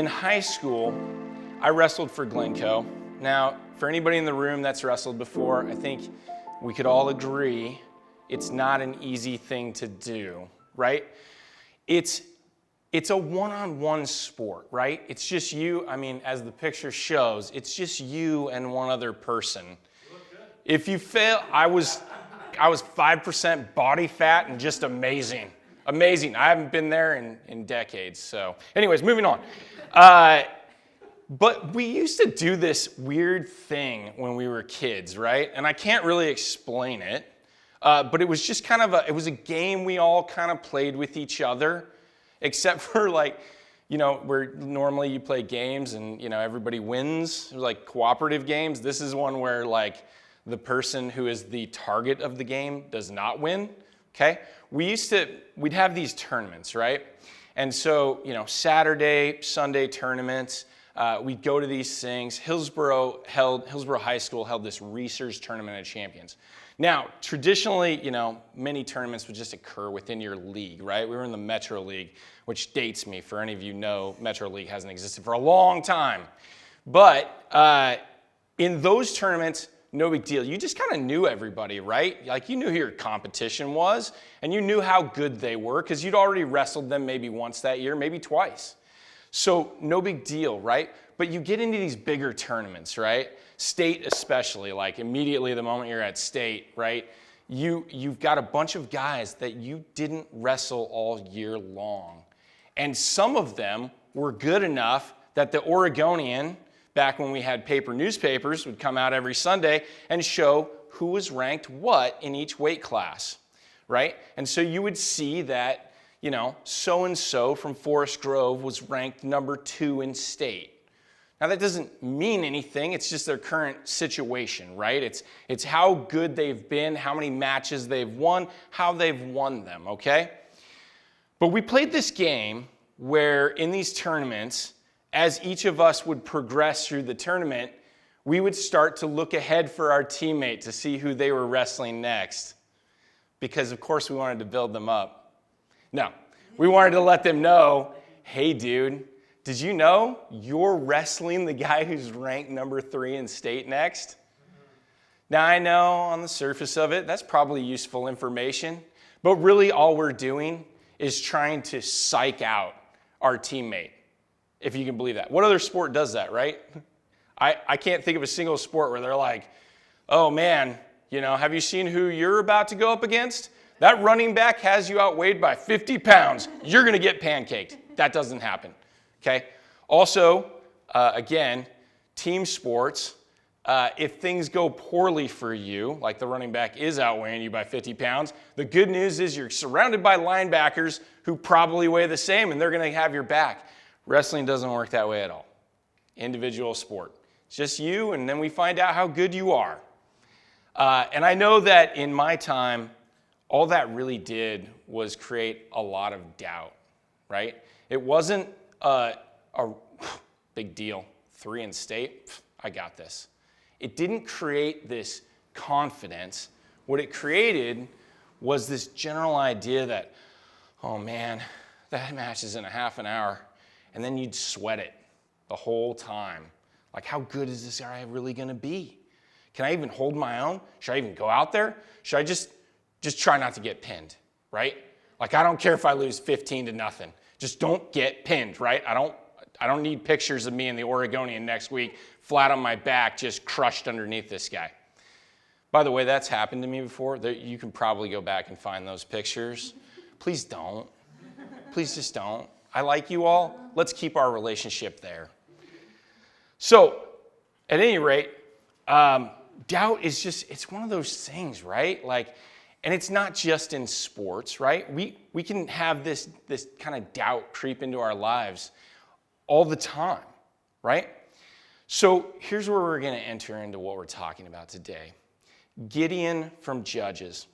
in high school, I wrestled for Glencoe. Now, for anybody in the room that's wrestled before, I think we could all agree it's not an easy thing to do, right? It's a one-on-one sport, right? It's just you, as the picture shows, it's just you and one other person. You look good. If you fail, I was 5% body fat and just amazing. Amazing. I haven't been there in decades. So anyways, moving on. But we used to do this weird thing when we were kids, right? And I can't really explain it. But it was just kind of it was a game we all kind of played with each other, except for where normally you play games and, everybody wins. It was like cooperative games. This is one where the person who is the target of the game does not win, okay? We'd have these tournaments, right? And so, Saturday, Sunday tournaments, we'd go to these things. Hillsborough High School held this Research Tournament of Champions. Now, traditionally, many tournaments would just occur within your league, right? We were in the Metro League, which dates me. For any of you know, Metro League hasn't existed for a long time. But in those tournaments, no big deal. You just kind of knew everybody, right? You knew who your competition was, and you knew how good they were because you'd already wrestled them maybe once that year, maybe twice. So no big deal, right? But you get into these bigger tournaments, right? State especially, immediately the moment you're at state, right? You've got a bunch of guys that you didn't wrestle all year long. And some of them were good enough that the Oregonian, back when we had paper newspapers, would come out every Sunday and show who was ranked what in each weight class, right? And so you would see that, so-and-so from Forest Grove was ranked number 2 in state. Now, that doesn't mean anything. It's just their current situation, right? It's how good they've been, how many matches they've won, how they've won them, okay? But we played this game where in these tournaments, as each of us would progress through the tournament, we would start to look ahead for our teammate to see who they were wrestling next. Because, of course, we wanted to build them up. No, we wanted to let them know, hey, dude, did you know you're wrestling the guy who's ranked number 3 in state next? Now, I know on the surface of it, that's probably useful information, but really all we're doing is trying to psych out our teammate, if you can believe that. What other sport does that, right? I can't think of a single sport where they're like, oh man, have you seen who you're about to go up against? That running back has you outweighed by 50 pounds. You're going to get pancaked. That doesn't happen. Okay. Also, again, team sports, if things go poorly for you, like the running back is outweighing you by 50 pounds, the good news is you're surrounded by linebackers who probably weigh the same and they're going to have your back. Wrestling doesn't work that way at all. Individual sport. It's just you, and then we find out how good you are. And I know that in my time, all that really did was create a lot of doubt, right? It wasn't a big deal. 3 in state, I got this. It didn't create this confidence. What it created was this general idea that, oh man, that match is in a half an hour. And then you'd sweat it the whole time. Like, how good is this guy really going to be? Can I even hold my own? Should I even go out there? Should I just try not to get pinned, right? I don't care if I lose 15-0. Just don't get pinned, right? I don't need pictures of me in the Oregonian next week, flat on my back, just crushed underneath this guy. By the way, that's happened to me before. You can probably go back and find those pictures. Please don't. Please just don't. I like you all. Let's keep our relationship there. So, at any rate, doubt is it's one of those things, right? And it's not just in sports, right? We can have this kind of doubt creep into our lives all the time, right? So here's where we're going to enter into what we're talking about today. Gideon from Judges.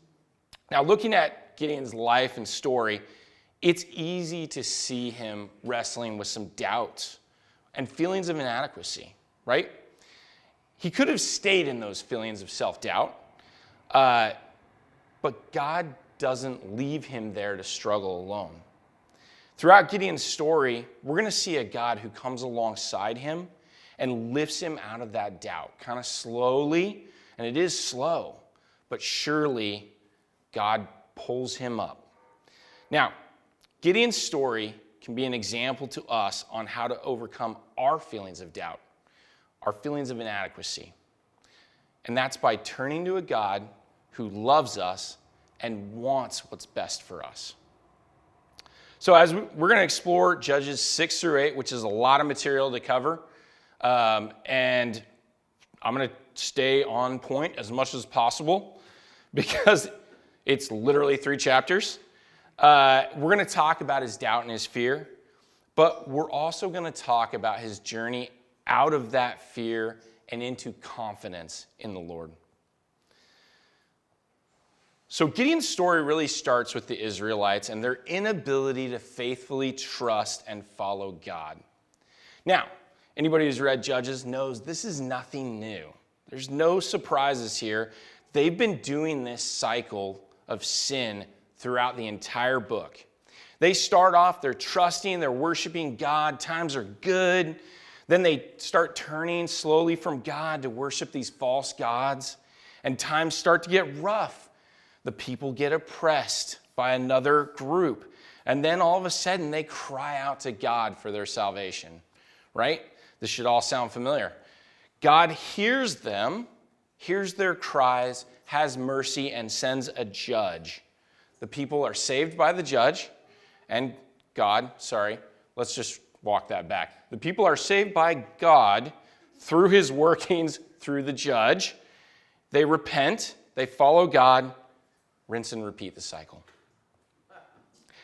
Now, looking at Gideon's life and story, it's easy to see him wrestling with some doubts and feelings of inadequacy, right? He could have stayed in those feelings of self-doubt, but God doesn't leave him there to struggle alone. Throughout Gideon's story, we're going to see a God who comes alongside him and lifts him out of that doubt, kind of slowly, and it is slow, but surely God pulls him up. Now, Gideon's story can be an example to us on how to overcome our feelings of doubt, our feelings of inadequacy. And that's by turning to a God who loves us and wants what's best for us. So as we're going to explore Judges 6 through 8, which is a lot of material to cover, and I'm going to stay on point as much as possible because it's literally 3 chapters. We're going to talk about his doubt and his fear, but we're also going to talk about his journey out of that fear and into confidence in the Lord. So Gideon's story really starts with the Israelites and their inability to faithfully trust and follow God. Now, anybody who's read Judges knows this is nothing new. There's no surprises here. They've been doing this cycle of sin throughout the entire book. They start off, they're trusting, they're worshiping God, times are good. Then they start turning slowly from God to worship these false gods, and times start to get rough. The people get oppressed by another group. And then all of a sudden, they cry out to God for their salvation, right? This should all sound familiar. God hears them, hears their cries, has mercy, and sends a judge. The people are saved by the judge, and let's just walk that back. The people are saved by God through his workings through the judge. They repent, they follow God, rinse and repeat the cycle.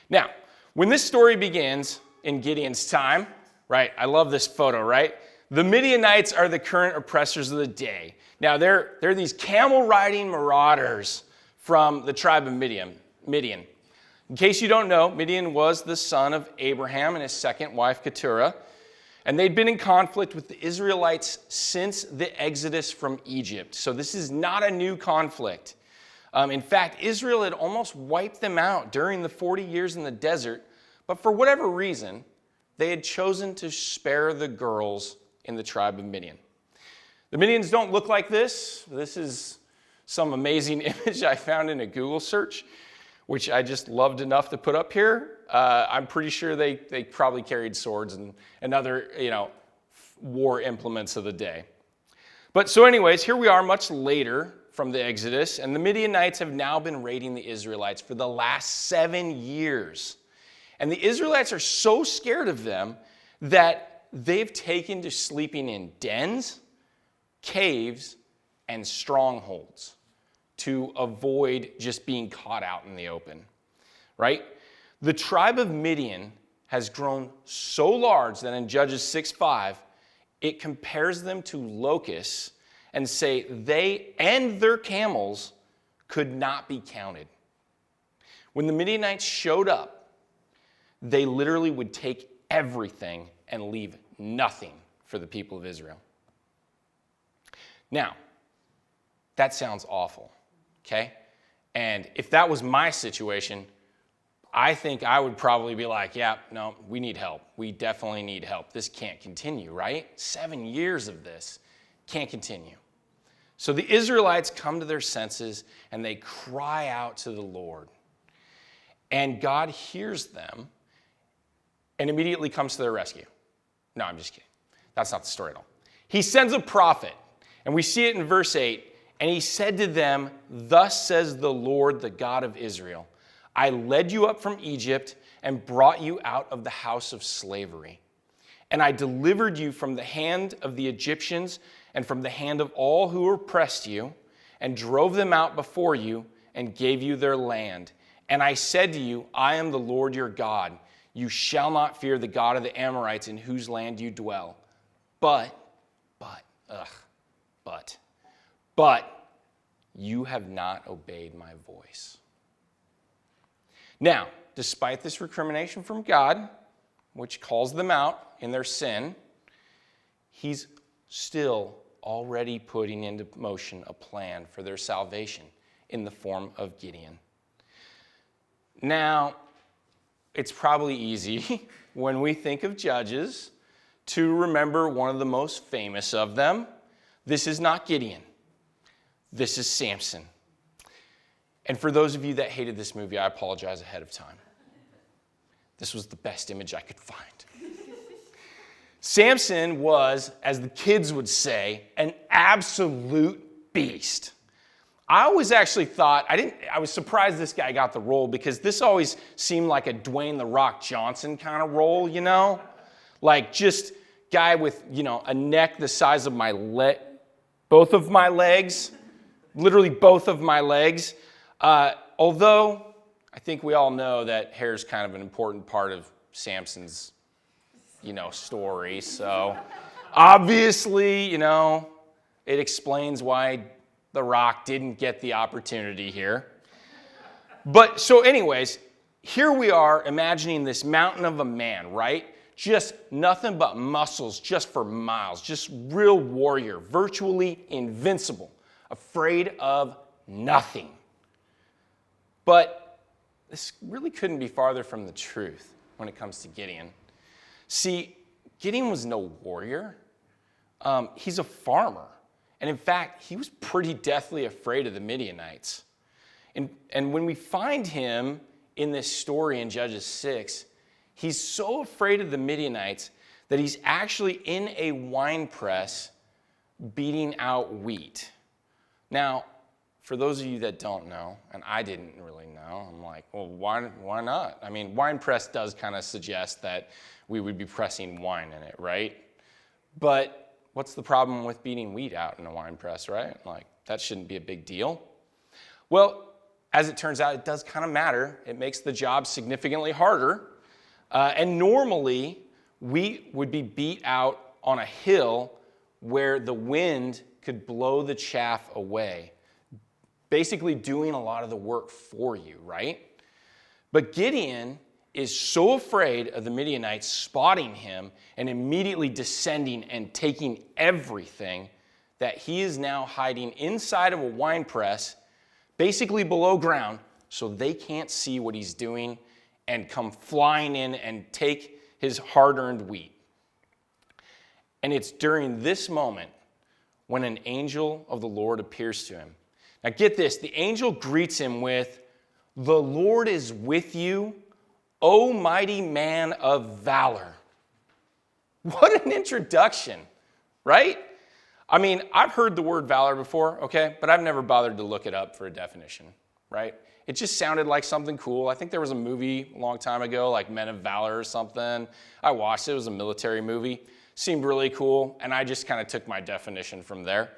Now, when this story begins in Gideon's time, right, I love this photo, right? The Midianites are the current oppressors of the day. Now, they're these camel-riding marauders from the tribe of Midian. In case you don't know, Midian was the son of Abraham and his second wife, Keturah, and they'd been in conflict with the Israelites since the Exodus from Egypt. So this is not a new conflict. In fact, Israel had almost wiped them out during the 40 years in the desert, but for whatever reason, they had chosen to spare the girls in the tribe of Midian. The Midians don't look like this. This is some amazing image I found in a Google search, which I just loved enough to put up here. I'm pretty sure they probably carried swords and other, war implements of the day. But so anyways, here we are much later from the Exodus, and the Midianites have now been raiding the Israelites for the last 7 years. And the Israelites are so scared of them that they've taken to sleeping in dens, caves, and strongholds to avoid just being caught out in the open, right? The tribe of Midian has grown so large that in Judges 6:5, it compares them to locusts and say they and their camels could not be counted. When the Midianites showed up, they literally would take everything and leave nothing for the people of Israel. Now, that sounds awful, okay? And if that was my situation, I think I would probably be like, yeah, no, we need help. We definitely need help. This can't continue, right? 7 years of this can't continue. So the Israelites come to their senses and they cry out to the Lord. And God hears them and immediately comes to their rescue. No, I'm just kidding. That's not the story at all. He sends a prophet, and we see it in verse 8. And he said to them, "Thus says the Lord, the God of Israel, I led you up from Egypt and brought you out of the house of slavery. And I delivered you from the hand of the Egyptians and from the hand of all who oppressed you, and drove them out before you and gave you their land. And I said to you, I am the Lord your God. You shall not fear the God of the Amorites in whose land you dwell. But you have not obeyed my voice." Now, despite this recrimination from God, which calls them out in their sin, he's still already putting into motion a plan for their salvation in the form of Gideon. Now, it's probably easy when we think of Judges to remember one of the most famous of them. This is not Gideon. This is Samson. And for those of you that hated this movie, I apologize ahead of time. This was the best image I could find. Samson was, as the kids would say, an absolute beast. I always actually thought, I was surprised this guy got the role because this always seemed like a Dwayne "The Rock" Johnson kind of role, you know? Like just guy with, a neck the size of both of my legs, literally both of my legs. Although I think we all know that hair is kind of an important part of Samson's, story. So obviously, it explains why The Rock didn't get the opportunity here. But so anyways, here we are imagining this mountain of a man, right? Just nothing but muscles just for miles. Just real warrior, virtually invincible, afraid of nothing. But this really couldn't be farther from the truth when it comes to Gideon. See, Gideon was no warrior. He's a farmer. And in fact, he was pretty deathly afraid of the Midianites. And when we find him in this story in Judges 6, he's so afraid of the Midianites that he's actually in a wine press beating out wheat. Now, for those of you that don't know, and I didn't really know, I'm like, well, why not? I mean, wine press does kind of suggest that we would be pressing wine in it, right? But what's the problem with beating wheat out in a wine press, right? Like, that shouldn't be a big deal. Well, as it turns out, it does kind of matter. It makes the job significantly harder. And normally, wheat would be beat out on a hill where the wind could blow the chaff away, basically doing a lot of the work for you, right? But Gideon is so afraid of the Midianites spotting him and immediately descending and taking everything that he is now hiding inside of a wine press, basically below ground, so they can't see what he's doing and come flying in and take his hard-earned wheat. And it's during this moment when an angel of the Lord appears to him. Now get this, the angel greets him with, "The Lord is with you, O mighty man of valor." What an introduction, right? I mean, I've heard the word valor before, okay, but I've never bothered to look it up for a definition, right? It just sounded like something cool. I think there was a movie a long time ago, like Men of Valor or something. I watched it. It was a military movie. Seemed really cool, and I just kind of took my definition from there.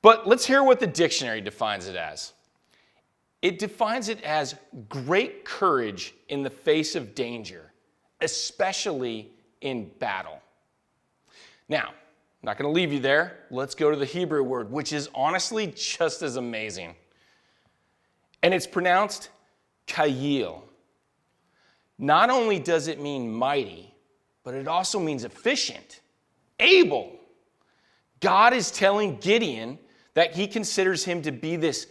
But let's hear what the dictionary defines it as. It defines it as great courage in the face of danger, especially in battle. Now, I'm not going to leave you there. Let's go to the Hebrew word, which is honestly just as amazing. And it's pronounced kayil. Not only does it mean mighty, but it also means efficient, able. God is telling Gideon that he considers him to be this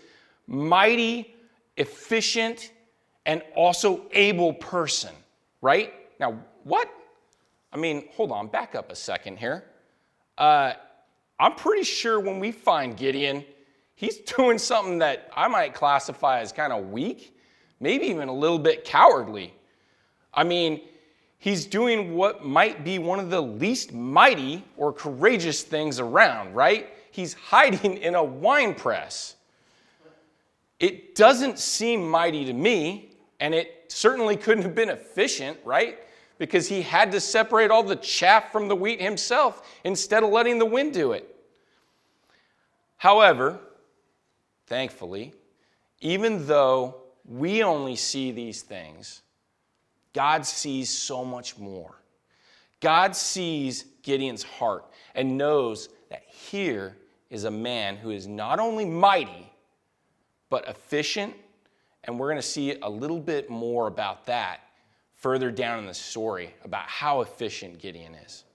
mighty, efficient, and also able person, right? Now, what? I mean, hold on, back up a second here. I'm pretty sure when we find Gideon, he's doing something that I might classify as kind of weak, maybe even a little bit cowardly. I mean, he's doing what might be one of the least mighty or courageous things around, right? He's hiding in a wine press. It doesn't seem mighty to me, and it certainly couldn't have been efficient, right? Because he had to separate all the chaff from the wheat himself instead of letting the wind do it. However, thankfully, even though we only see these things, God sees so much more. God sees Gideon's heart and knows that here is a man who is not only mighty, but efficient, and we're going to see a little bit more about that further down in the story, about how efficient Gideon is.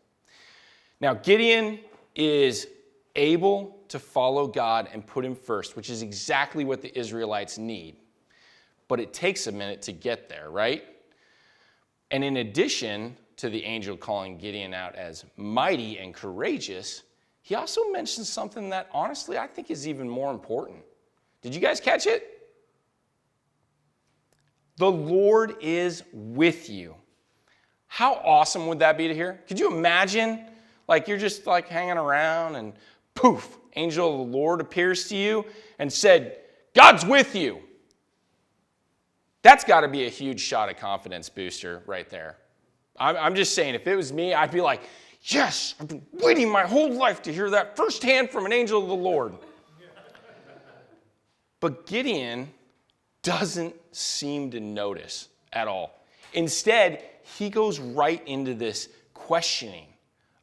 Now, Gideon is able to follow God and put him first, which is exactly what the Israelites need. But it takes a minute to get there, right? And in addition to the angel calling Gideon out as mighty and courageous, he also mentions something that honestly I think is even more important. Did you guys catch it? The Lord is with you. How awesome would that be to hear? Could you imagine, like you're just like hanging around and poof, angel of the Lord appears to you and said, God's with you. That's got to be a huge shot of confidence booster right there. I'm just saying, if it was me, I'd be like, yes, I've been waiting my whole life to hear that firsthand from an angel of the Lord. But Gideon doesn't seem to notice at all. Instead, he goes right into this questioning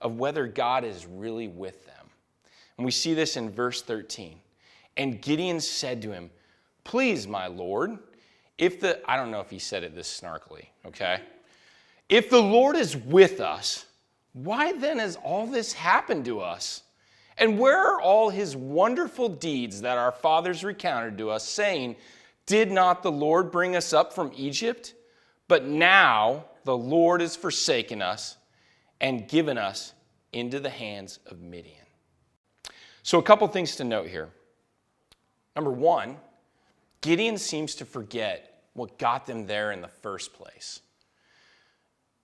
of whether God is really with them. And we see this in verse 13. And Gideon said to him, please, my Lord, I don't know if he said it this snarkily, okay? If the Lord is with us, why then has all this happened to us? And where are all his wonderful deeds that our fathers recounted to us, saying, did not the Lord bring us up from Egypt? But now the Lord has forsaken us and given us into the hands of Midian. So a couple things to note here. Number one, Gideon seems to forget what got them there in the first place.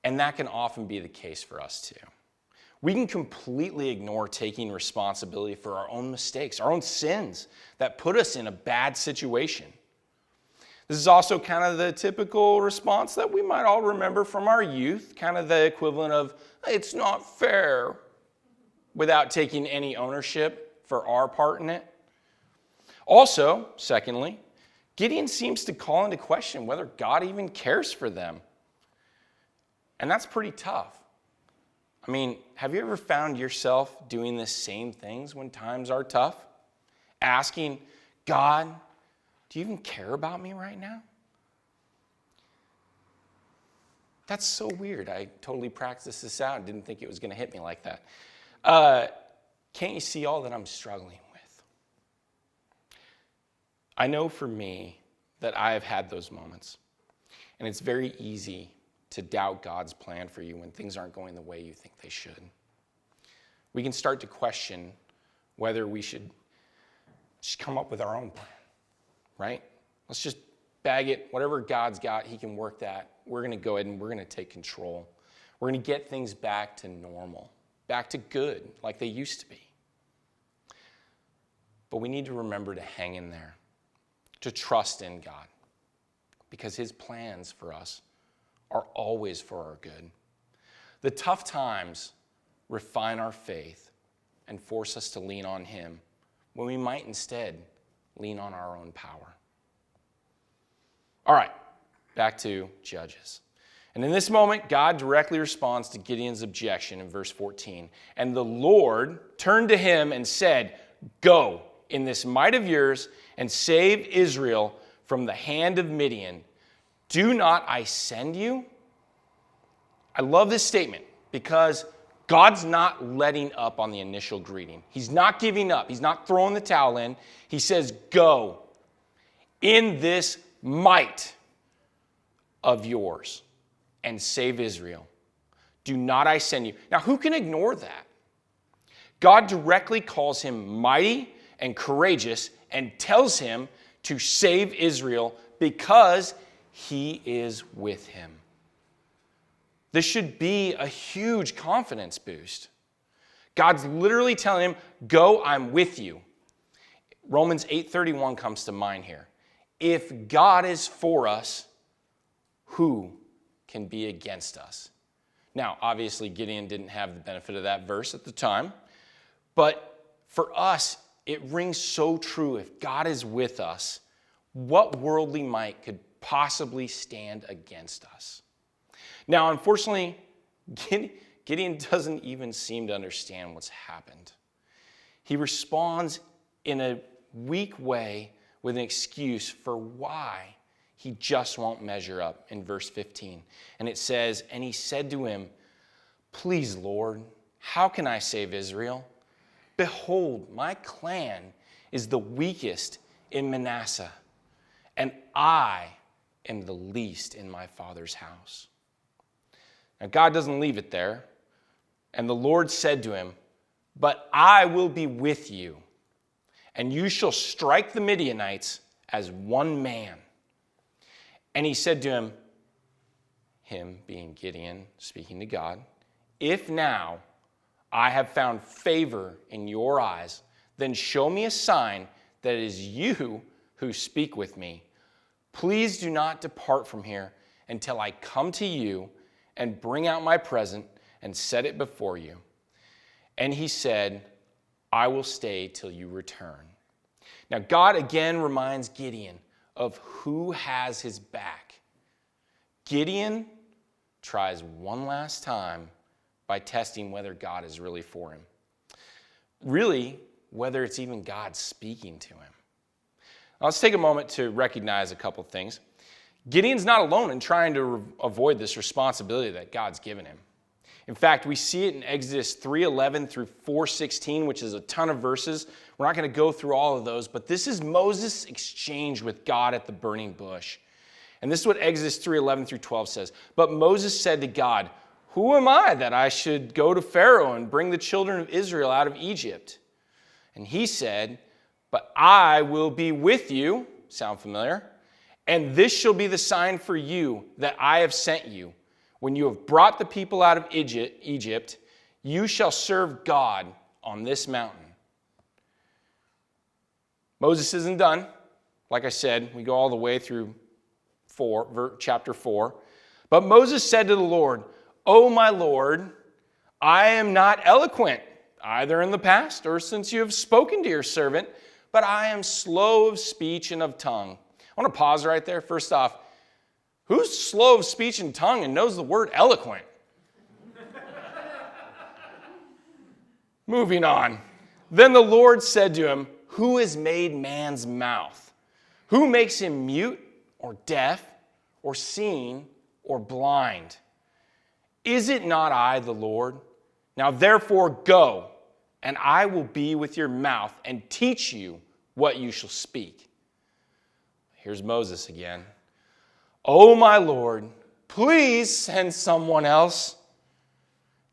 And that can often be the case for us too. We can completely ignore taking responsibility for our own mistakes, our own sins that put us in a bad situation. This is also kind of the typical response that we might all remember from our youth, kind of the equivalent of, it's not fair, without taking any ownership for our part in it. Also, secondly, Gideon seems to call into question whether God even cares for them. And that's pretty tough. I mean, have you ever found yourself doing the same things when times are tough? Asking, God, do you even care about me right now? That's so weird. I totally practiced this out and didn't think it was going to hit me like that. Can't you see all that I'm struggling with? I know for me that I have had those moments. And it's very easy to doubt God's plan for you when things aren't going the way you think they should. We can start to question whether we should just come up with our own plan, right? Let's just bag it. Whatever God's got, he can work that. We're going to go ahead and we're going to take control. We're going to get things back to normal, back to good, like they used to be. But we need to remember to hang in there, to trust in God, because his plans for us are always for our good. The tough times refine our faith and force us to lean on him when we might instead lean on our own power. All right, back to Judges. And in this moment, God directly responds to Gideon's objection in verse 14. And the Lord turned to him and said, go in this might of yours and save Israel from the hand of Midian. Do not I send you? I love this statement because God's not letting up on the initial greeting. He's not giving up. He's not throwing the towel in. He says, go in this might of yours and save Israel. Do not I send you? Now, who can ignore that? God directly calls him mighty and courageous and tells him to save Israel because he is with him. This should be a huge confidence boost. God's literally telling him, go, I'm with you. Romans 8:31 comes to mind here. If God is for us, who can be against us? Now, obviously, Gideon didn't have the benefit of that verse at the time, but for us, it rings so true. If God is with us, what worldly might could possibly stand against us? Now, unfortunately, Gideon doesn't even seem to understand what's happened. He responds in a weak way with an excuse for why he just won't measure up in verse 15. And it says, and he said to him, please, Lord, how can I save Israel? Behold, my clan is the weakest in Manasseh, and I am the least in my father's house. Now, God doesn't leave it there. And the Lord said to him, "But I will be with you, and you shall strike the Midianites as one man." And he said to him being Gideon, speaking to God, "If now I have found favor in your eyes, then show me a sign that it is you who speak with me. Please do not depart from here until I come to you and bring out my present and set it before you." And he said, "I will stay till you return." Now God again reminds Gideon of who has his back. Gideon tries one last time by testing whether God is really for him. Really, whether it's even God speaking to him. Now, let's take a moment to recognize a couple things. Gideon's not alone in trying to avoid this responsibility that God's given him. In fact, we see it in Exodus 3:11 through 4:16, which is a ton of verses. We're not going to go through all of those, but this is Moses' exchange with God at the burning bush. And this is what Exodus 3:11 through 12 says. "But Moses said to God, 'Who am I that I should go to Pharaoh and bring the children of Israel out of Egypt?' And he said, 'But I will be with you.'" Sound familiar? "And this shall be the sign for you that I have sent you. When you have brought the people out of Egypt, you shall serve God on this mountain." Moses isn't done. Like I said, we go all the way through chapter 4. "But Moses said to the Lord, 'O my Lord, I am not eloquent, either in the past or since you have spoken to your servant, but I am slow of speech and of tongue.'" I want to pause right there. First off, who's slow of speech and tongue and knows the word eloquent? Moving on. "Then the Lord said to him, 'Who has made man's mouth? Who makes him mute or deaf or seeing or blind? Is it not I, the Lord? Now therefore go, and I will be with your mouth and teach you what you shall speak.'" Here's Moses again. "O my Lord, please send someone else."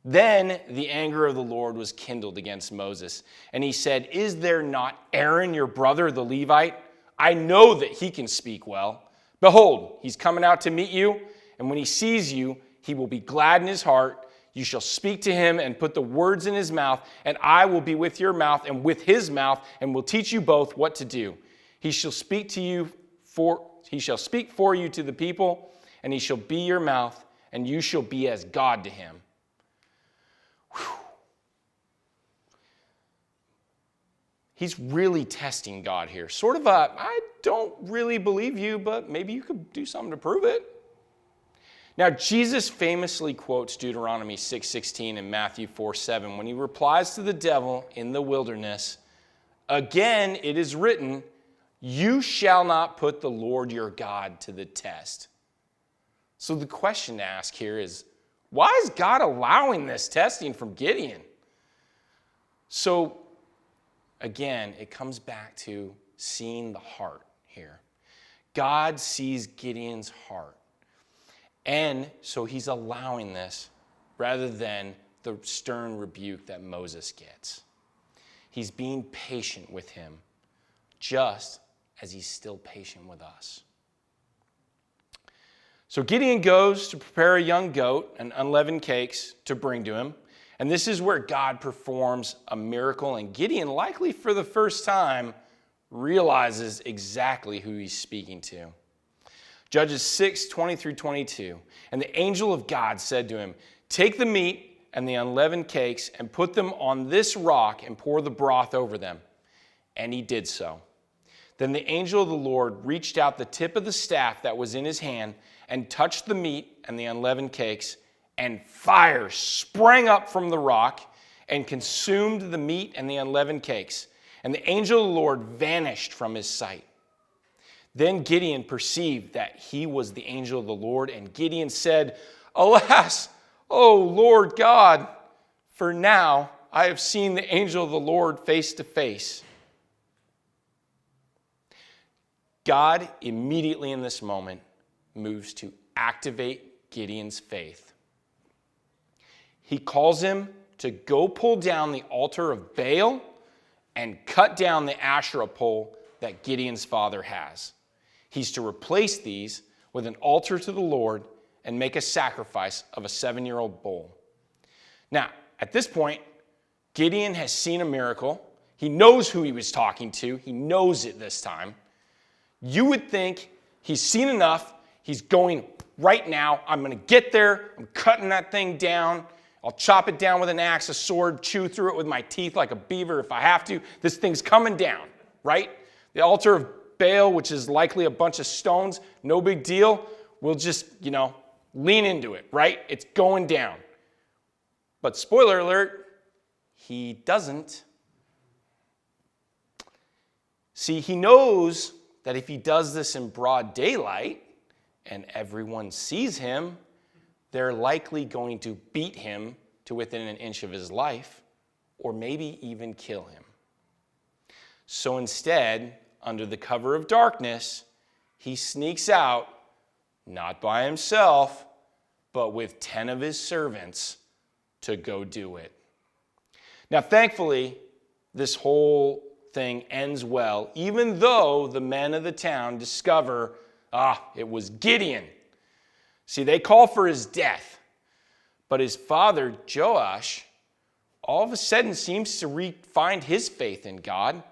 Then the anger of the Lord was kindled against Moses, and he said, "Is there not Aaron your brother, the Levite? I know that he can speak well. Behold, he's coming out to meet you, and when he sees you, he will be glad in his heart. You shall speak to him and put the words in his mouth, and I will be with your mouth and with his mouth, and will teach you both what to do. He shall speak for you to the people, and he shall be your mouth, and you shall be as God to him." Whew. He's really testing God here. Sort of I don't really believe you, but maybe you could do something to prove it. Now, Jesus famously quotes Deuteronomy 6:16 and Matthew 4:7 when he replies to the devil in the wilderness, "Again, it is written, you shall not put the Lord your God to the test." So the question to ask here is, why is God allowing this testing from Gideon? So again, it comes back to seeing the heart here. God sees Gideon's heart. And so he's allowing this rather than the stern rebuke that Moses gets. He's being patient with him, just as he's still patient with us. So Gideon goes to prepare a young goat and unleavened cakes to bring to him. And this is where God performs a miracle. And Gideon, likely for the first time, realizes exactly who he's speaking to. Judges 6:20 through 22. "And the angel of God said to him, 'Take the meat and the unleavened cakes and put them on this rock and pour the broth over them.' And he did so. Then the angel of the Lord reached out the tip of the staff that was in his hand and touched the meat and the unleavened cakes, and fire sprang up from the rock and consumed the meat and the unleavened cakes. And the angel of the Lord vanished from his sight. Then Gideon perceived that he was the angel of the Lord, and Gideon said, 'Alas, O Lord God, for now I have seen the angel of the Lord face to face.'" God immediately in this moment moves to activate Gideon's faith. he calls him to go pull down the altar of Baal and cut down the Asherah pole that Gideon's father has. He's to replace these with an altar to the Lord and make a sacrifice of a 7-year-old bull. Now, at this point, Gideon has seen a miracle. He knows who he was talking to. He knows it this time. You would think he's seen enough. He's going right now. I'm going to get there. I'm cutting that thing down. I'll chop it down with an axe, a sword, chew through it with my teeth like a beaver if I have to. This thing's coming down, right? The altar of Baal, which is likely a bunch of stones, no big deal. We'll just, lean into it, right? It's going down. But spoiler alert, he doesn't. See, he knows that if he does this in broad daylight and everyone sees him, they're likely going to beat him to within an inch of his life, or maybe even kill him. So instead, under the cover of darkness, he sneaks out, not by himself, but with 10 of his servants to go do it. Now, thankfully, this whole thing ends well, even though the men of the town discover, it was Gideon. See, they call for his death, but his father, Joash, all of a sudden seems to find his faith in God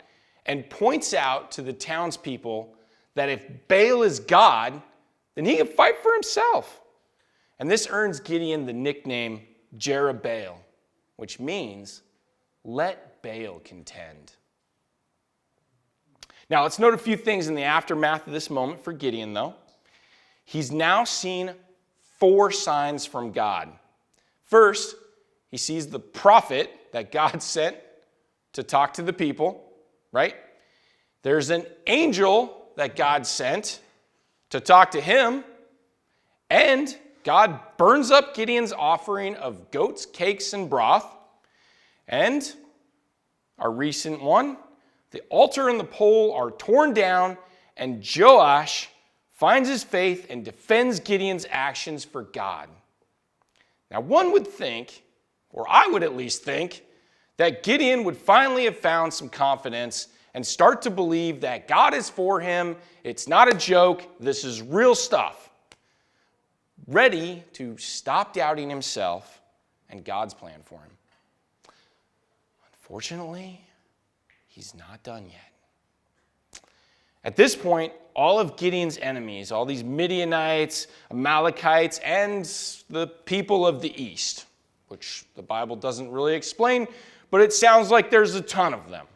and points out to the townspeople that if Baal is God, then he can fight for himself. And this earns Gideon the nickname Jerubbaal, which means, let Baal contend. Now, let's note a few things in the aftermath of this moment for Gideon, though. He's now seen 4 signs from God. First, he sees the prophet that God sent to talk to the people, right? There's an angel that God sent to talk to him, and God burns up Gideon's offering of goats, cakes, and broth. And our recent one, the altar and the pole are torn down, and Joash finds his faith and defends Gideon's actions for God. Now, one would think, or I would at least think, that Gideon would finally have found some confidence and start to believe that God is for him. It's not a joke. This is real stuff. Ready to stop doubting himself and God's plan for him. Unfortunately, he's not done yet. At this point, all of Gideon's enemies, all these Midianites, Amalekites, and the people of the east, which the Bible doesn't really explain, but it sounds like there's a ton of them.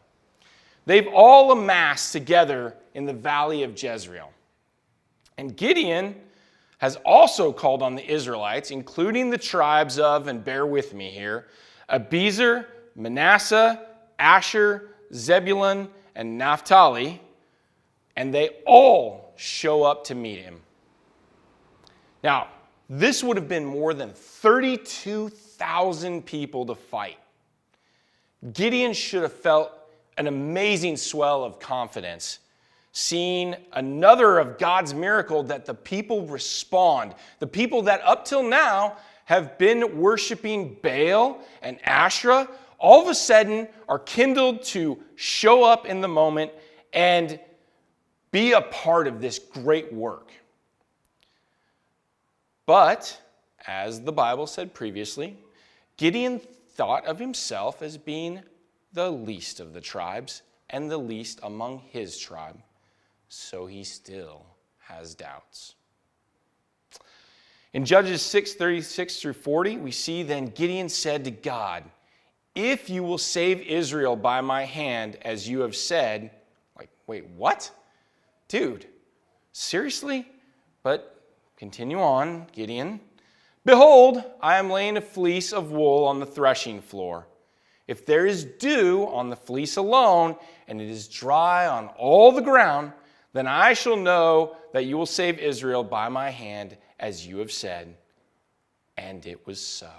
They've all amassed together in the valley of Jezreel. And Gideon has also called on the Israelites, including the tribes of, and bear with me here, Abiezer, Manasseh, Asher, Zebulun, and Naphtali, and they all show up to meet him. Now, this would have been more than 32,000 people to fight. Gideon should have felt an amazing swell of confidence, seeing another of God's miracle that the people respond. The people that up till now have been worshiping Baal and Asherah, all of a sudden are kindled to show up in the moment and be a part of this great work. But, as the Bible said previously, Gideon thought of himself as being the least of the tribes and the least among his tribe. So he still has doubts. In Judges 6:36 through 40, we see then Gideon said to God, "If you will save Israel by my hand, as you have said," like, wait, what? Dude, seriously? But continue on, Gideon. "Behold, I am laying a fleece of wool on the threshing floor. If there is dew on the fleece alone, and it is dry on all the ground, then I shall know that you will save Israel by my hand, as you have said." And it was so.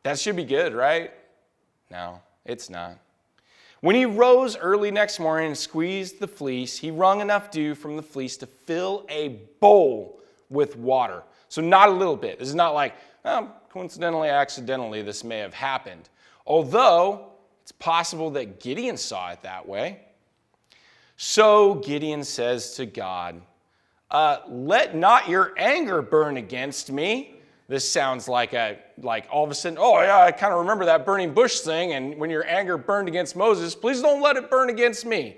That should be good, right? No, it's not. When he rose early next morning and squeezed the fleece, he wrung enough dew from the fleece to fill a bowl with water. So not a little bit. This is not like, coincidentally, accidentally, this may have happened. Although, it's possible that Gideon saw it that way. So Gideon says to God, let not your anger burn against me. This sounds like all of a sudden, oh yeah, I kind of remember that burning bush thing, and when your anger burned against Moses, please don't let it burn against me.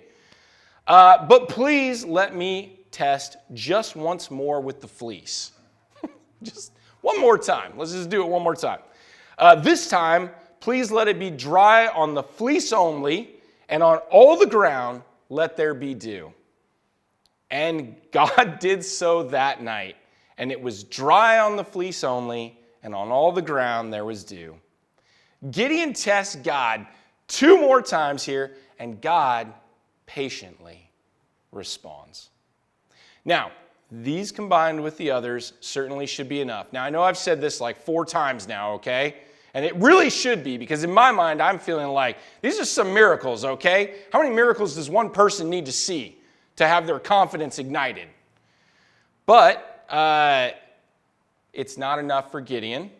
But please let me test just once more with the fleece. Just one more time. Let's just do it one more time. This time, please let it be dry on the fleece only, and on all the ground let there be dew. And God did so that night, and it was dry on the fleece only, and on all the ground there was dew. Gideon tests God 2 more times here, and God patiently responds. Now, these combined with the others certainly should be enough. Now, I know I've said this like 4 times now, okay? And it really should be, because in my mind, I'm feeling like these are some miracles, okay? How many miracles does one person need to see to have their confidence ignited? But it's not enough for Gideon.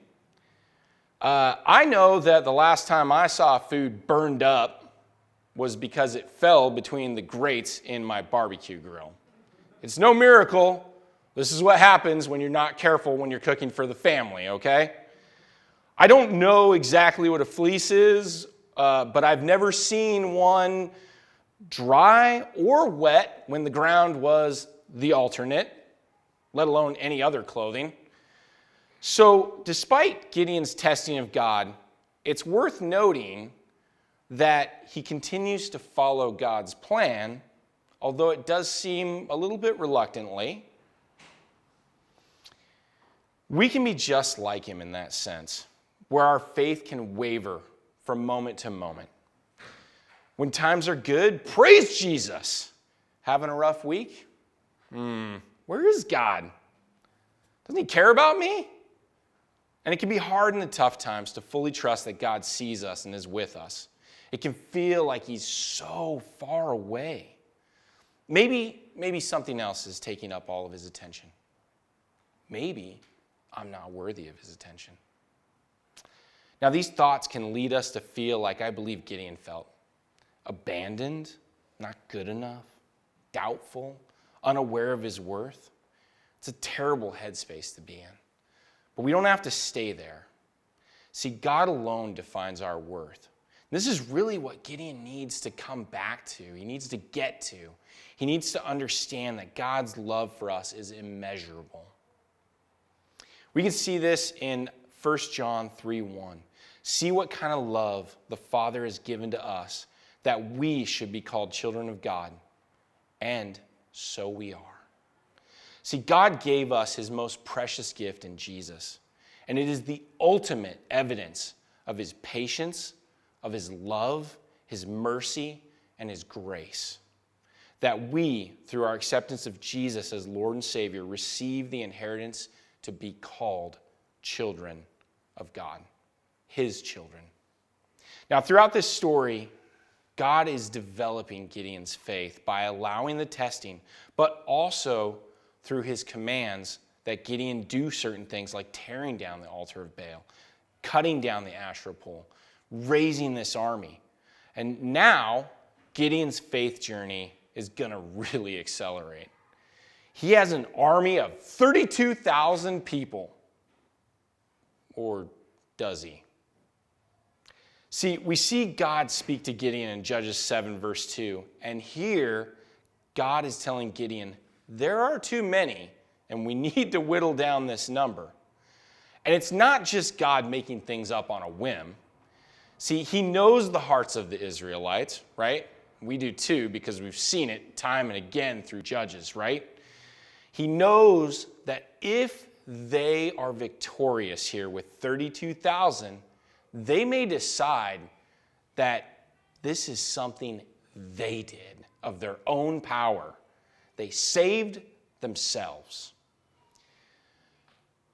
I know that the last time I saw food burned up was because it fell between the grates in my barbecue grill. It's no miracle. This is what happens when you're not careful when you're cooking for the family, okay? I don't know exactly what a fleece is, but I've never seen one dry or wet when the ground was the alternate, let alone any other clothing. So despite Gideon's testing of God, it's worth noting that he continues to follow God's plan, although it does seem a little bit reluctantly. We can be just like him in that sense, where our faith can waver from moment to moment. When times are good, praise Jesus. Having a rough week? Where is God? Doesn't he care about me? And it can be hard in the tough times to fully trust that God sees us and is with us. It can feel like he's so far away. Maybe something else is taking up all of his attention. Maybe I'm not worthy of his attention. Now, these thoughts can lead us to feel like I believe Gideon felt. Abandoned, not good enough, doubtful, unaware of his worth. It's a terrible headspace to be in. But we don't have to stay there. See, God alone defines our worth. This is really what Gideon needs to come back to. He needs to get to. He needs to understand that God's love for us is immeasurable. We can see this in 1 John 3:1. See what kind of love the Father has given to us, that we should be called children of God. And so we are. See, God gave us his most precious gift in Jesus. And it is the ultimate evidence of his patience, of his love, his mercy, and his grace. That we, through our acceptance of Jesus as Lord and Savior, receive the inheritance to be called children of God, his children. Now, throughout this story, God is developing Gideon's faith by allowing the testing, but also through his commands that Gideon do certain things like tearing down the altar of Baal, cutting down the Asherah pole, raising this army. And now, Gideon's faith journey is going to really accelerate. He has an army of 32,000 people. Or does he? See, we see God speak to Gideon in Judges 7, verse 2. And here, God is telling Gideon, there are too many, and we need to whittle down this number. And it's not just God making things up on a whim. See, he knows the hearts of the Israelites, right? We do too, because we've seen it time and again through Judges, right? He knows that if they are victorious here with 32,000, they may decide that this is something they did of their own power. They saved themselves.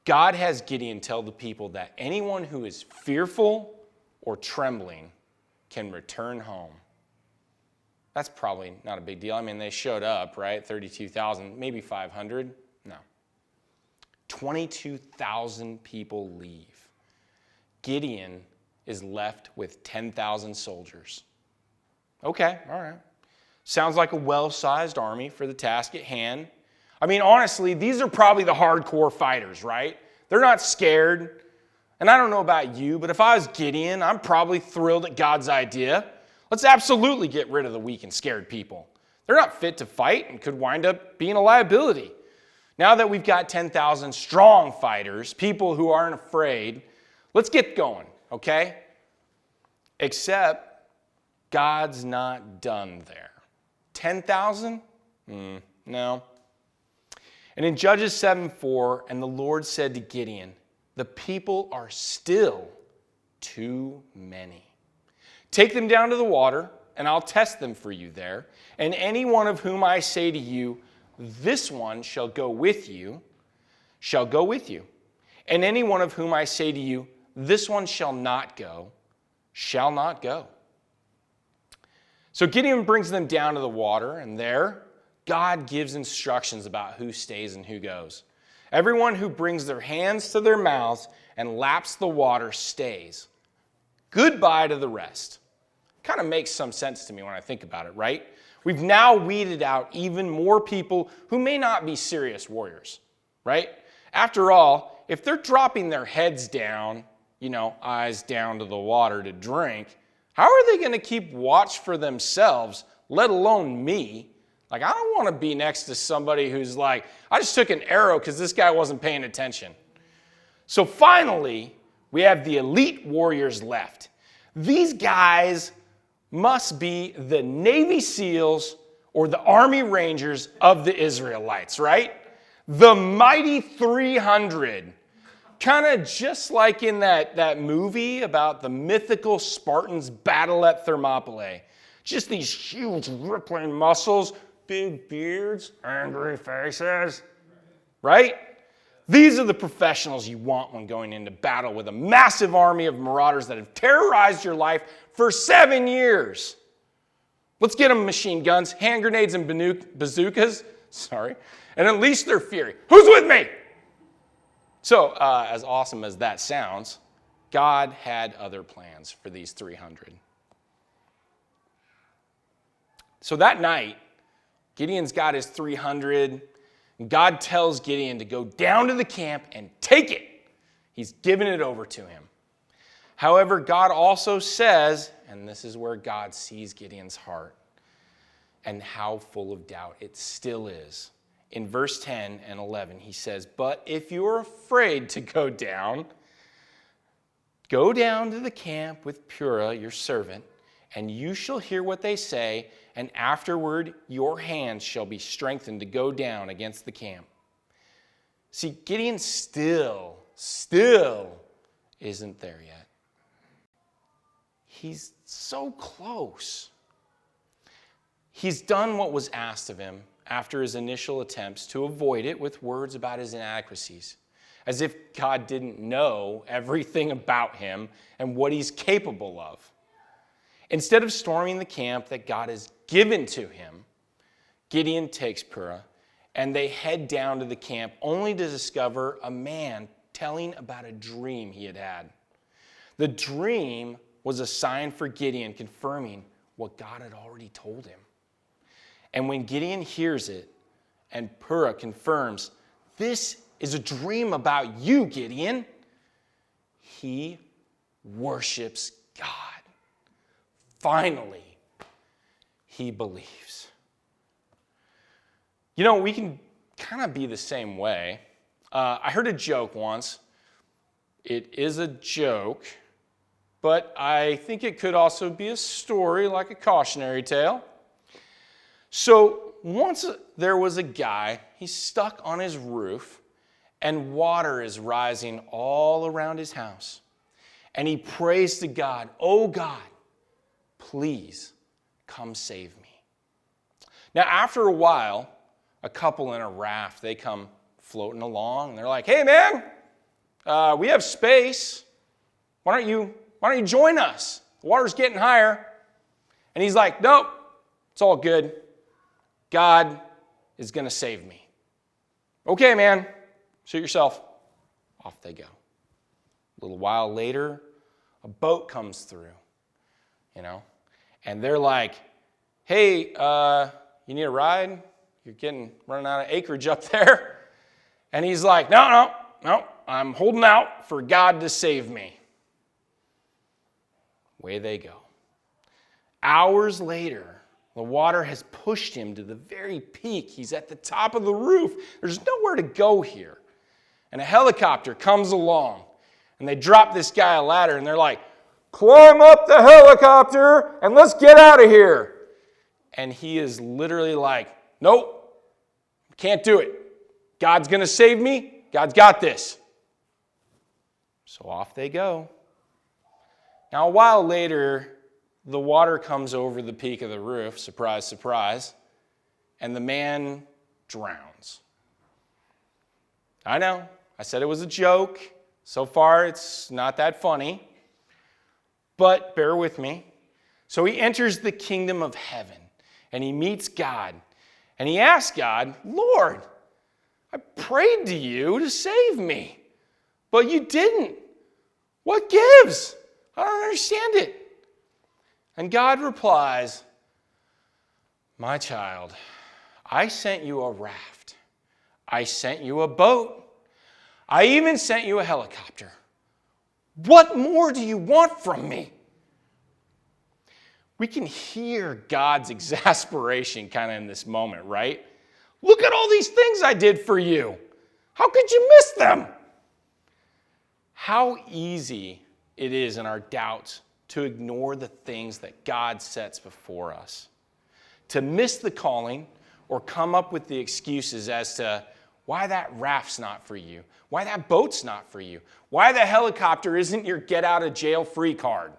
God has Gideon tell the people that anyone who is fearful or trembling can return home. That's probably not a big deal. I mean, they showed up, right? 32,000, maybe 500. No. 22,000 people leave. Gideon is left with 10,000 soldiers. Okay, all right. Sounds like a well-sized army for the task at hand. I mean, honestly, these are probably the hardcore fighters, right? They're not scared. And I don't know about you, but if I was Gideon, I'm probably thrilled at God's idea. Let's absolutely get rid of the weak and scared people. They're not fit to fight and could wind up being a liability. Now that we've got 10,000 strong fighters, people who aren't afraid, let's get going, okay? Except God's not done there. 10,000? No. And in Judges 7:4, and the Lord said to Gideon, the people are still too many. Take them down to the water, and I'll test them for you there. And any one of whom I say to you, this one shall go with you, shall go with you. And any one of whom I say to you, this one shall not go, shall not go. So Gideon brings them down to the water, and there God gives instructions about who stays and who goes. Everyone who brings their hands to their mouths and laps the water stays. Goodbye to the rest. Kind of makes some sense to me when I think about it, right? We've now weeded out even more people who may not be serious warriors, right? After all, if they're dropping their heads down, eyes down to the water to drink, how are they going to keep watch for themselves, let alone me? I don't want to be next to somebody who's like, I just took an arrow because this guy wasn't paying attention. So finally, we have the elite warriors left. These guys must be the Navy SEALs or the Army Rangers of the Israelites, right? The mighty 300. Kind of just like in that movie about the mythical Spartans' battle at Thermopylae. Just these huge rippling muscles, big beards, angry faces, right? These are the professionals you want when going into battle with a massive army of marauders that have terrorized your life for 7 years. Let's get them machine guns, hand grenades, and bazookas, and unleash their fury. Who's with me? So, as awesome as that sounds, God had other plans for these 300. So that night, Gideon's got his 300, and God tells Gideon to go down to the camp and take it. He's given it over to him. However, God also says, and this is where God sees Gideon's heart and how full of doubt it still is. In verse 10 and 11, he says, but if you're afraid to go down to the camp with Purah, your servant, and you shall hear what they say, and afterward your hands shall be strengthened to go down against the camp. See, Gideon still isn't there yet. He's so close. He's done what was asked of him after his initial attempts to avoid it with words about his inadequacies, as if God didn't know everything about him and what he's capable of. Instead of storming the camp that God has given to him, Gideon takes Purah, and they head down to the camp only to discover a man telling about a dream he had had. The dream was a sign for Gideon confirming what God had already told him. And when Gideon hears it, and Purah confirms, this is a dream about you, Gideon, he worships God. Finally, he believes. We can kind of be the same way. I heard a joke once. It is a joke, but I think it could also be a story, like a cautionary tale. So once there was a guy, he's stuck on his roof, and water is rising all around his house. And he prays to God, oh God, please come save me. Now, after a while, a couple in a raft, they come floating along, and they're like, hey man, we have space. Why don't you join us? The water's getting higher. And he's like, nope, it's all good. God is going to save me. Okay, man, Suit yourself. Off they go. A little while later, a boat comes through, and they're like, hey, you need a ride? You're running out of acreage up there. And he's like, no, I'm holding out for God to save me. Away they go. Hours later, the water has pushed him to the very peak. He's at the top of the roof. There's nowhere to go here. And a helicopter comes along, and they drop this guy a ladder, and they're like, climb up the helicopter, and let's get out of here. And he is literally like, nope, can't do it. God's going to save me. God's got this. So off they go. Now, a while later, the water comes over the peak of the roof, surprise, surprise, and the man drowns. I know, I said it was a joke. So far, it's not that funny, but bear with me. So he enters the kingdom of heaven, and he meets God, and he asks God, Lord, I prayed to you to save me, but you didn't. What gives? I don't understand it. And God replies, my child, I sent you a raft. I sent you a boat. I even sent you a helicopter. What more do you want from me? We can hear God's exasperation kind of in this moment, right? Look at all these things I did for you. How could you miss them? How easy it is in our doubts to ignore the things that God sets before us, to miss the calling or come up with the excuses as to why that raft's not for you, why that boat's not for you, why the helicopter isn't your get-out-of-jail-free card.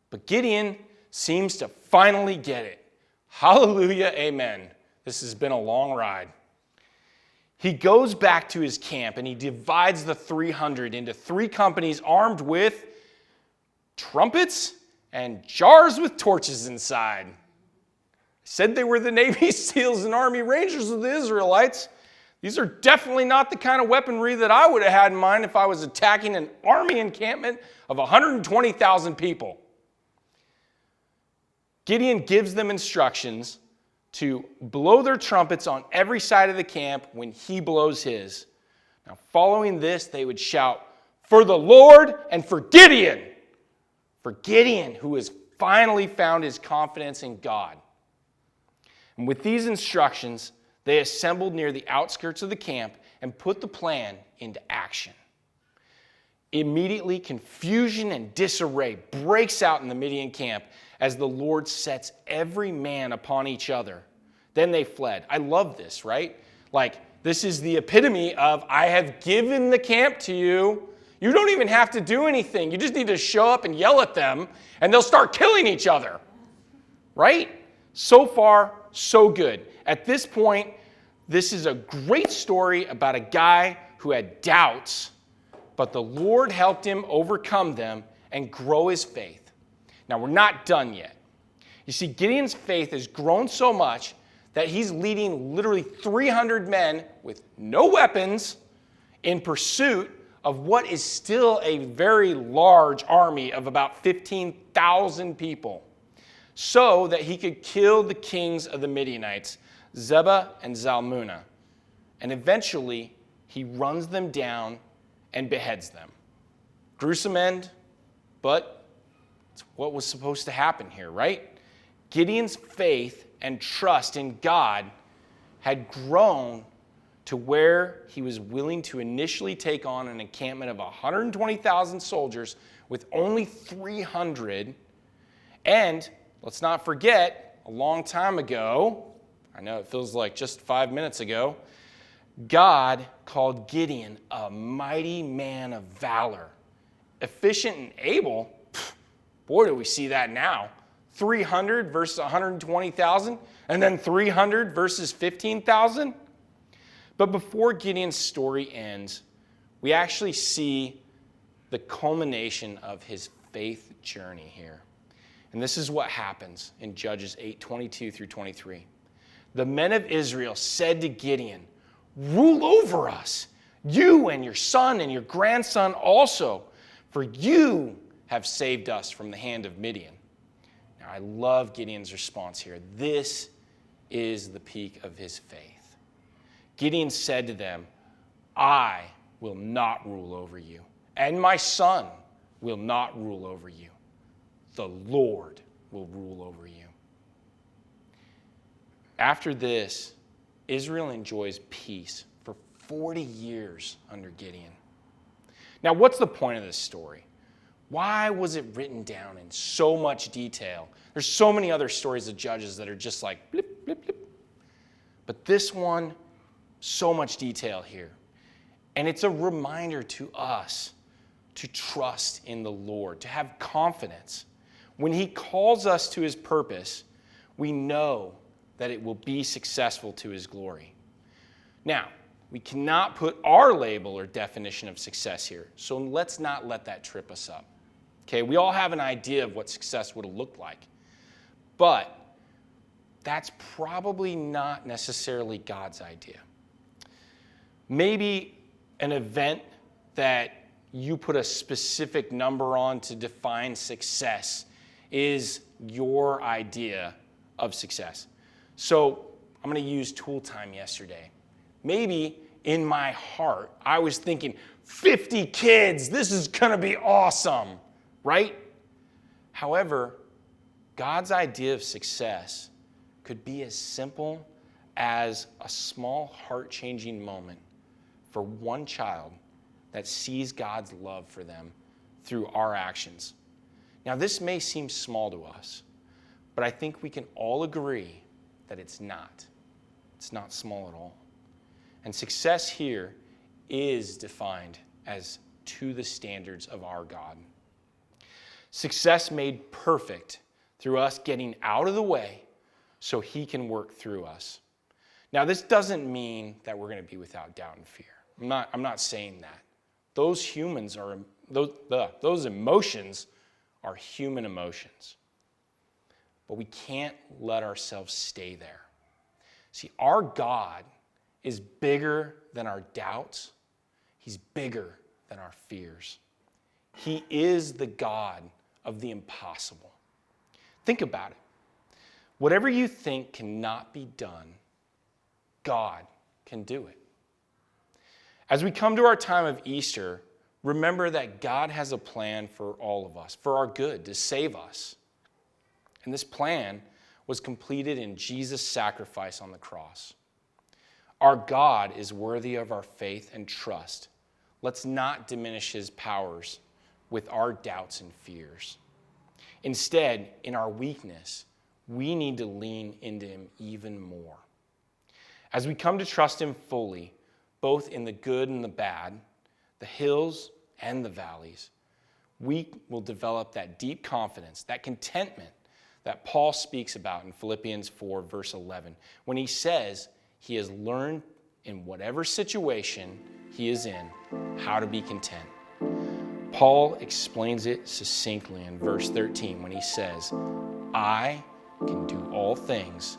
But Gideon seems to finally get it. Hallelujah, amen. This has been a long ride. He goes back to his camp and he divides the 300 into 3 companies armed with trumpets and jars with torches inside. Said they were the Navy SEALs and Army Rangers of the Israelites. These are definitely not the kind of weaponry that I would have had in mind if I was attacking an army encampment of 120,000 people. Gideon gives them instructions to blow their trumpets on every side of the camp when he blows his. Now, following this, they would shout, for the Lord and for Gideon. For Gideon, who has finally found his confidence in God. And with these instructions, they assembled near the outskirts of the camp and put the plan into action. Immediately, confusion and disarray breaks out in the Midian camp as the Lord sets every man upon each other. Then they fled. I love this, right? Like, this is the epitome of, I have given the camp to you. You don't even have to do anything. You just need to show up and yell at them, and they'll start killing each other. Right? So far, so good. At this point, this is a great story about a guy who had doubts, but the Lord helped him overcome them and grow his faith. Now, we're not done yet. You see, Gideon's faith has grown so much that he's leading literally 300 men with no weapons in pursuit of what is still a very large army of about 15,000 people, so that he could kill the kings of the Midianites, Zebah and Zalmunna. And eventually, he runs them down and beheads them. Gruesome end, but it's what was supposed to happen here, right? Gideon's faith and trust in God had grown to where he was willing to initially take on an encampment of 120,000 soldiers with only 300. And let's not forget, a long time ago, I know it feels like just 5 minutes ago, God called Gideon a mighty man of valor. Efficient and able, boy, do we see that now. 300 versus 120,000, and then 300 versus 15,000. But before Gideon's story ends, we actually see the culmination of his faith journey here. And this is what happens in Judges 8:22 through 23. The men of Israel said to Gideon, rule over us, you and your son and your grandson also, for you have saved us from the hand of Midian." Now, I love Gideon's response here. This is the peak of his faith. Gideon said to them, "I will not rule over you, and my son will not rule over you. The Lord will rule over you." After this, Israel enjoys peace for 40 years under Gideon. Now, what's the point of this story? Why was it written down in so much detail? There's so many other stories of Judges that are just like blip, blip, blip. But this one, so much detail here. And it's a reminder to us to trust in the Lord, to have confidence. When he calls us to his purpose, we know that it will be successful to his glory. Now, we cannot put our label or definition of success here, so let's not let that trip us up. Okay, we all have an idea of what success would look like, but that's probably not necessarily God's idea. Maybe an event that you put a specific number on to define success is your idea of success. So I'm going to use tool time yesterday. Maybe in my heart, I was thinking, 50 kids, this is going to be awesome, right? However, God's idea of success could be as simple as a small heart-changing moment for one child that sees God's love for them through our actions. Now, this may seem small to us, but I think we can all agree that it's not. It's not small at all. And success here is defined as to the standards of our God. Success made perfect through us getting out of the way so he can work through us. Now, this doesn't mean that we're going to be without doubt and fear. I'm not saying that. Those emotions are human emotions. But we can't let ourselves stay there. See, our God is bigger than our doubts. He's bigger than our fears. He is the God of the impossible. Think about it. Whatever you think cannot be done, God can do it. As we come to our time of Easter, remember that God has a plan for all of us, for our good, to save us. And this plan was completed in Jesus' sacrifice on the cross. Our God is worthy of our faith and trust. Let's not diminish his powers with our doubts and fears. Instead, in our weakness, we need to lean into him even more. As we come to trust him fully, both in the good and the bad, the hills and the valleys, we will develop that deep confidence, that contentment that Paul speaks about in Philippians 4, verse 11, when he says he has learned in whatever situation he is in how to be content. Paul explains it succinctly in verse 13 when he says, "I can do all things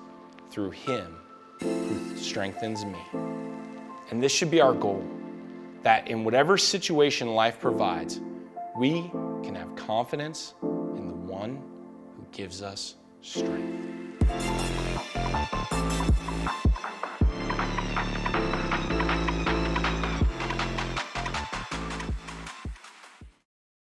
through him who strengthens me." And this should be our goal, that in whatever situation life provides, we can have confidence in the one who gives us strength.